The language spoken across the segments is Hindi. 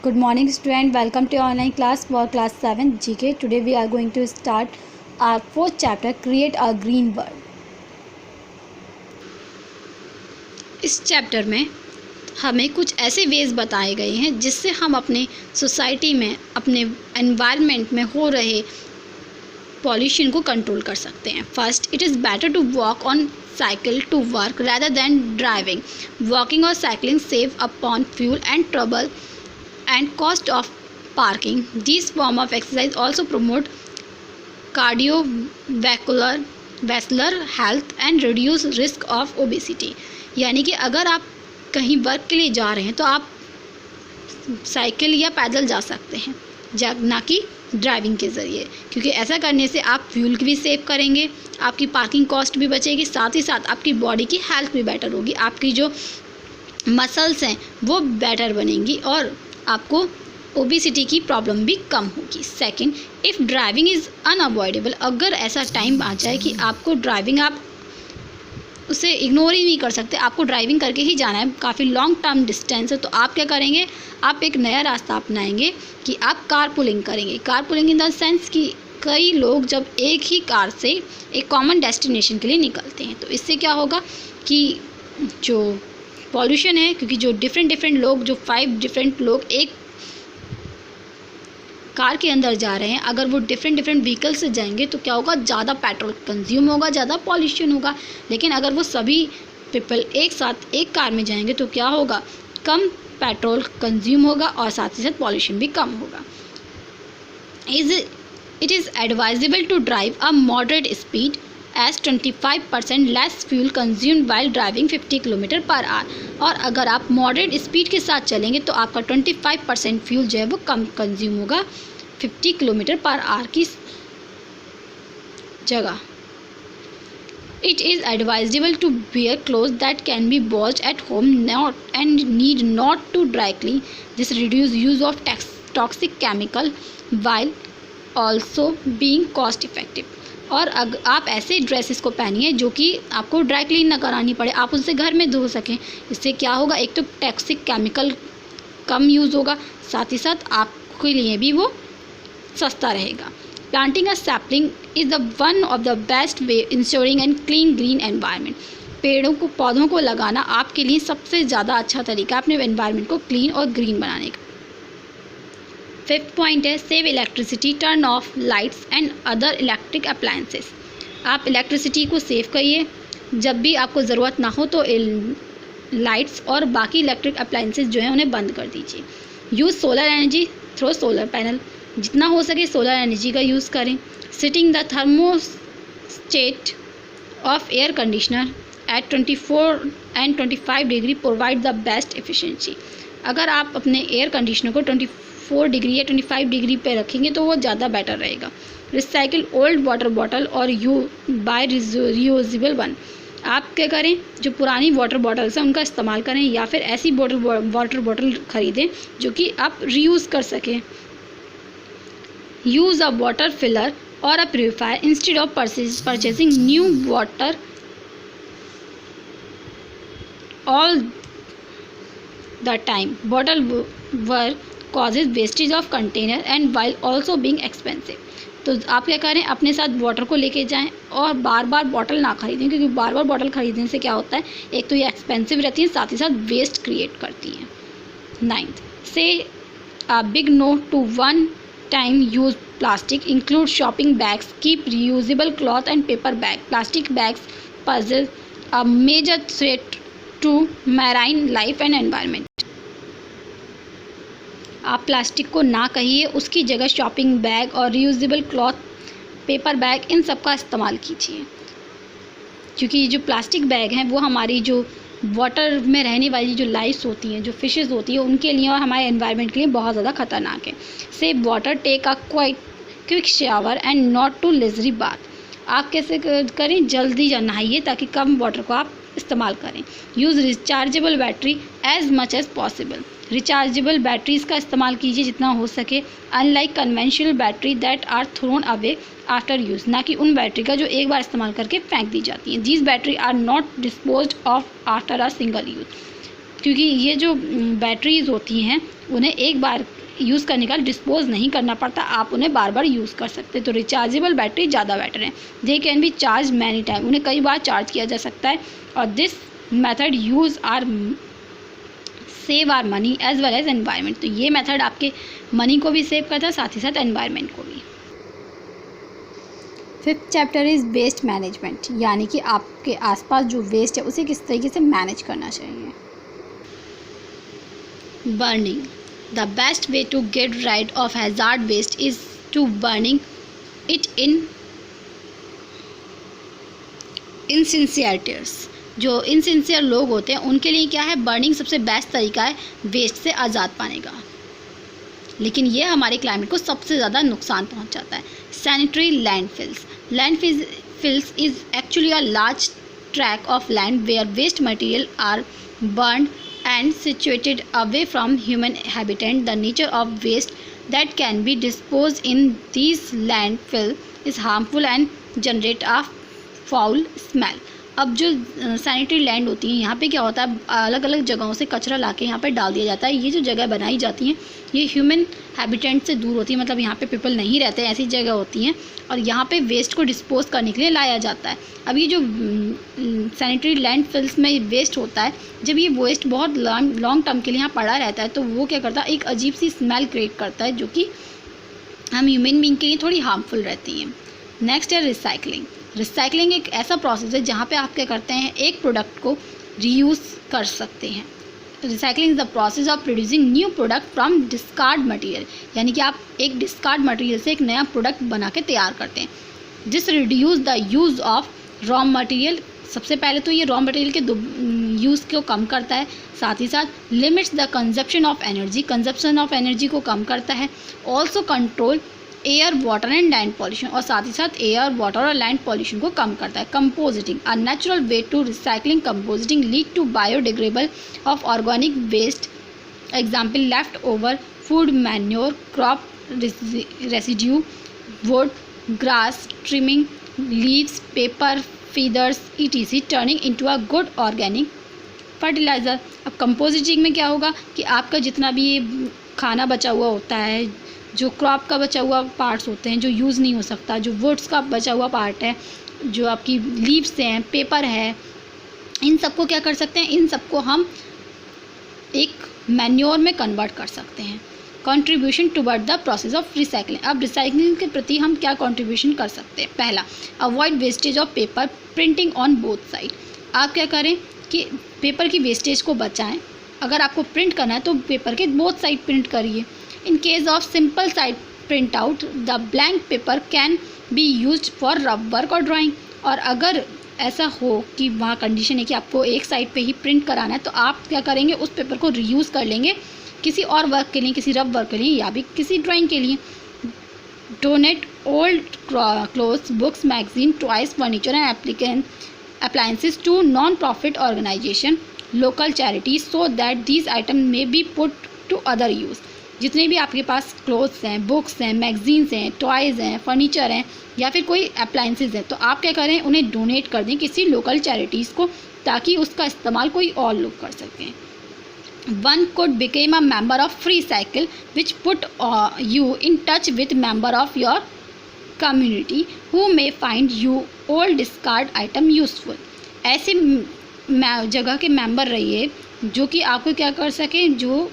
Good morning student, welcome to online class for class 7 GK. Today we are going to start our fourth chapter, create a green world. इस चैप्टर में हमें कुछ ऐसे वेज बताए गए हैं जिससे हम अपने सोसाइटी में, अपने एनवायरनमेंट में हो रहे पॉल्यूशन को कंट्रोल कर सकते हैं. First, it is better to walk on cycle to work rather than driving. Walking or cycling save upon fuel and trouble and cost of parking. These form of exercise also promote cardiovascular health and reduce risk of obesity. यानी कि अगर आप कहीं वर्क के लिए जा रहे हैं तो आप साइकिल या पैदल जा सकते हैं, ना कि ड्राइविंग के ज़रिए, क्योंकि ऐसा करने से आप फ्यूल भी सेव करेंगे, आपकी पार्किंग कॉस्ट भी बचेगी, साथ ही साथ आपकी बॉडी की हेल्थ भी बेटर होगी, आपकी जो मसल्स हैं वो बेटर बनेंगी और आपको ओबेसिटी की प्रॉब्लम भी कम होगी. Second, if driving is unavoidable, अगर ऐसा टाइम आ जाए कि आपको ड्राइविंग आप उसे इग्नोर ही नहीं कर सकते, आपको ड्राइविंग करके ही जाना है, काफ़ी लॉन्ग टर्म डिस्टेंस है, तो आप क्या करेंगे, आप एक नया रास्ता अपनाएंगे कि आप कार पुलिंग करेंगे. Car pulling in the sense कि कई लोग जब एक ही कार से एक कॉमन डेस्टिनेशन के लिए निकलते हैं तो इससे क्या होगा कि जो पॉल्यूशन है, क्योंकि जो डिफरेंट लोग, जो 5 डिफरेंट लोग एक कार के अंदर जा रहे हैं, अगर वो डिफरेंट व्हीकल से जाएंगे तो क्या होगा, ज़्यादा पेट्रोल कंज्यूम होगा, ज़्यादा पॉल्यूशन होगा. लेकिन अगर वो सभी पीपल एक साथ एक कार में जाएंगे तो क्या होगा, कम पेट्रोल कंज्यूम होगा और साथ ही साथ पॉल्यूशन भी कम होगा. It is advisable to drive a moderate speed as 25% less fuel consumed while driving 50 km per hour. और अगर आप मॉडरेट स्पीड के साथ चलेंगे तो आपका 25% फ्यूल जो है वो कम कंज्यूम होगा 50 km per hour की जगह. It is advisable to wear clothes that can be washed at home and need not to dry clean. This reduces use of toxic chemical while also being cost effective. और अगर आप ऐसे ड्रेसेस को पहनिए जो कि आपको ड्राई क्लीन ना करानी पड़े, आप उनसे घर में धो सकें. इससे क्या होगा, एक तो टॉक्सिक केमिकल कम यूज़ होगा, साथ ही साथ आपके लिए भी वो सस्ता रहेगा. Planting a sapling is the one of the best way ensuring and clean green environment. पौधों को लगाना आपके लिए सबसे ज़्यादा अच्छा तरीका है अपने एनवायरनमेंट को क्लीन और ग्रीन बनाने का. 5th पॉइंट है save electricity, turn off lights and other electric appliances. आप इलेक्ट्रिसिटी को सेव करिए, जब भी आपको ज़रूरत ना हो तो लाइट्स और बाकी इलेक्ट्रिक अप्लायंसेस जो हैं उन्हें बंद कर दीजिए. Use solar energy through solar panel, जितना हो सके सोलर एनर्जी का यूज़ करें. Setting the thermostat of air conditioner at 24 and 25 degree provide the best efficiency. अगर आप अपने एयर कंडीशनर को 24 डिग्री या 25 डिग्री पे रखेंगे तो वो ज़्यादा बेटर रहेगा. रिसाइकिल ओल्ड वाटर बॉटल और बाय रियूजेबल वन. आप क्या करें, जो पुरानी वाटर बॉटल्स हैं उनका इस्तेमाल करें या फिर ऐसी वाटर बॉटल ख़रीदें जो कि आप रीयूज़ कर सकें. यूज़ अ वाटर फिलर और a purifier instead of purchasing new water all the time. Bottle were causes wastage of container and while also being expensive. तो आप क्या करें, अपने साथ वाटर को लेके जाएं और बार बार बॉटल ना खरीदें, क्योंकि बार बार बॉटल खरीदने से क्या होता है, एक तो ये एक्सपेंसिव रहती है, साथ ही साथ वेस्ट क्रिएट करती है. 9th, से a big no to one time use plastic, include shopping bags, keep reusable cloth and paper bag. Plastic bags pose a major threat to marine life and environment. आप प्लास्टिक को ना कहिए, उसकी जगह शॉपिंग बैग और रियूजेबल क्लॉथ, पेपर बैग, इन सब का इस्तेमाल कीजिए, क्योंकि जो प्लास्टिक बैग हैं वो हमारी जो वाटर में रहने वाली जो लाइफ होती हैं, जो फिशेस होती हैं, उनके लिए और हमारे एनवायरनमेंट के लिए बहुत ज़्यादा खतरनाक है. Save water, take a quick shower and not too leisurely bath. आप कैसे करें, जल्दी नहाइए ताकि कम वाटर को आप इस्तेमाल करें. Use rechargeable battery as much as possible. Rechargeable batteries का इस्तेमाल कीजिए जितना हो सके, unlike conventional battery that are thrown away after use. ना कि उन बैटरी का जो एक बार इस्तेमाल करके फेंक दी जाती हैं. These battery are not disposed of after a single use. क्योंकि ये जो बैटरीज होती हैं उन्हें एक बार यूज़ करने का डिस्पोज नहीं करना पड़ता, आप उन्हें बार बार यूज़ कर सकते हैं। तो रिचार्जेबल बैटरी ज़्यादा बेटर है। They can be charge many time, उन्हें कई बार चार्ज किया जा सकता है। और this method use are save our money as well as environment. तो ये मेथड आपके मनी को भी सेव करता है, साथ ही साथ एनवायरनमेंट को भी। Fifth chapter is waste management, यानी कि आपके आसपास जो वेस्ट है उसे किस तरीके से मैनेज करना चाहिए। Burning, the best way to get rid of hazard waste is to burning it in incinerators. जो इनसिंसियर लोग होते हैं उनके लिए क्या है, बर्निंग सबसे बेस्ट तरीका है वेस्ट से आज़ाद पाने का, लेकिन ये हमारे क्लाइमेट को सबसे ज़्यादा नुकसान पहुंचाता है। Sanitary landfills, landfills is actually a large tract of land where waste material are burned and situated away from human habitat. The nature of waste that can be disposed in these landfill is harmful and generate a foul smell. अब जो सैनिटरी लैंड होती है, यहाँ पे क्या होता है, अलग अलग जगहों से कचरा लाके यहाँ पे डाल दिया जाता है। ये जो जगह बनाई जाती हैं ये ह्यूमन हैबिटेट से दूर होती है, मतलब यहाँ पे पीपल नहीं रहते, ऐसी जगह होती हैं, और यहाँ पे वेस्ट को डिस्पोज करने के लिए लाया जाता है। अब ये जो सैनिटरी लैंडफिल्स में वेस्ट होता है, जब ये वेस्ट बहुत लॉन्ग टर्म के लिए यहाँ पड़ा रहता है तो वो क्या करता है, एक अजीब सी स्मेल क्रिएट करता है जो कि हम ह्यूमन बीइंग के लिए थोड़ी हार्मफुल रहती हैं। नेक्स्ट है रिसाइकलिंग। रिसाइकलिंग एक ऐसा प्रोसेस है जहाँ पे आप क्या करते हैं, एक प्रोडक्ट को रीयूज़ कर सकते हैं। Recycling is the process of producing new product from discard material, यानी कि आप एक डिस्कार्ड मटेरियल से एक नया प्रोडक्ट बना के तैयार करते हैं। This reduce the use of raw material, सबसे पहले तो ये रॉ मटेरियल के यूज़ को कम करता है, साथ ही साथ limits the consumption of energy, consumption of energy को कम करता है। Also control air water and land pollution, और साथ ही साथ एयर वाटर और लैंड पॉल्यूशन को कम करता है। Composting, a natural way to recycling composting lead to biodegradable of organic waste, example left over food, manure, crop residue, wood, grass, trimming, leaves, paper, feathers etc, turning into a good organic fertiliser. अब कंपोजिटिंग में क्या होगा कि आपका जितना भी ये खाना बचा हुआ होता है, जो क्रॉप का बचा हुआ पार्ट्स होते हैं जो यूज़ नहीं हो सकता, जो वुड्स का बचा हुआ पार्ट है, जो आपकी लीव्स हैं, पेपर है, इन सबको क्या कर सकते हैं, इन सबको हम एक मैन्योर में कन्वर्ट कर सकते हैं। Contribution toward the process of recycling. अब रिसाइकलिंग के प्रति हम क्या कंट्रीब्यूशन कर सकते हैं। पहला, avoid wastage of paper, printing on both side. आप क्या करें कि पेपर की वेस्टेज को बचाएं। अगर आपको प्रिंट करना है तो पेपर के बोथ साइड प्रिंट करिए। In case of simple side printout, the blank paper can be used for rough work और drawing। और अगर ऐसा हो कि वहाँ कंडीशन है कि आपको एक साइड पे ही प्रिंट कराना है, तो आप क्या करेंगे, उस पेपर को रीयूज़ कर लेंगे किसी और वर्क के लिए, किसी रफ वर्क के लिए या भी किसी ड्राइंग के लिए। Donate old clothes, books, magazine, toys, furniture and appliances to non-profit organization, local charities, so that these items may be put to other use। जितने भी आपके पास क्लोथ्स हैं, बुक्स हैं, मैगजीन्स हैं, टॉयज़ हैं, फर्नीचर हैं या फिर कोई अप्लाइंसेस हैं, तो आप क्या करें, उन्हें डोनेट कर दें किसी लोकल चैरिटीज़ को, ताकि उसका इस्तेमाल कोई और लोग कर सकें। One could become a member of Free Cycle, which put you in touch with member of your community who may find you old discard item useful। ऐसे जगह के मेंबर रहिए जो कि आपको क्या कर सकें, जो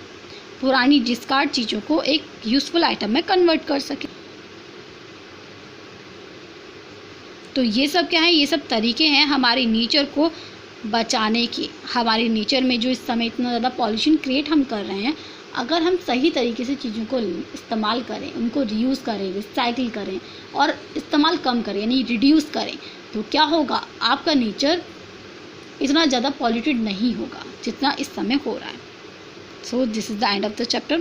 पुरानी डिस्कार्ड चीज़ों को एक यूज़फुल आइटम में कन्वर्ट कर सके। तो ये सब क्या है, ये सब तरीके हैं हमारे नेचर को बचाने के। हमारे नेचर में जो इस समय इतना ज़्यादा पॉल्यूशन क्रिएट हम कर रहे हैं, अगर हम सही तरीके से चीज़ों को इस्तेमाल करें, उनको रीयूज़ करें, रिसाइकिल करें और इस्तेमाल कम करें यानी रिड्यूस करें, तो क्या होगा, आपका नेचर इतना ज़्यादा पॉल्यूटेड नहीं होगा जितना इस समय हो रहा है। So this is the end of the chapter.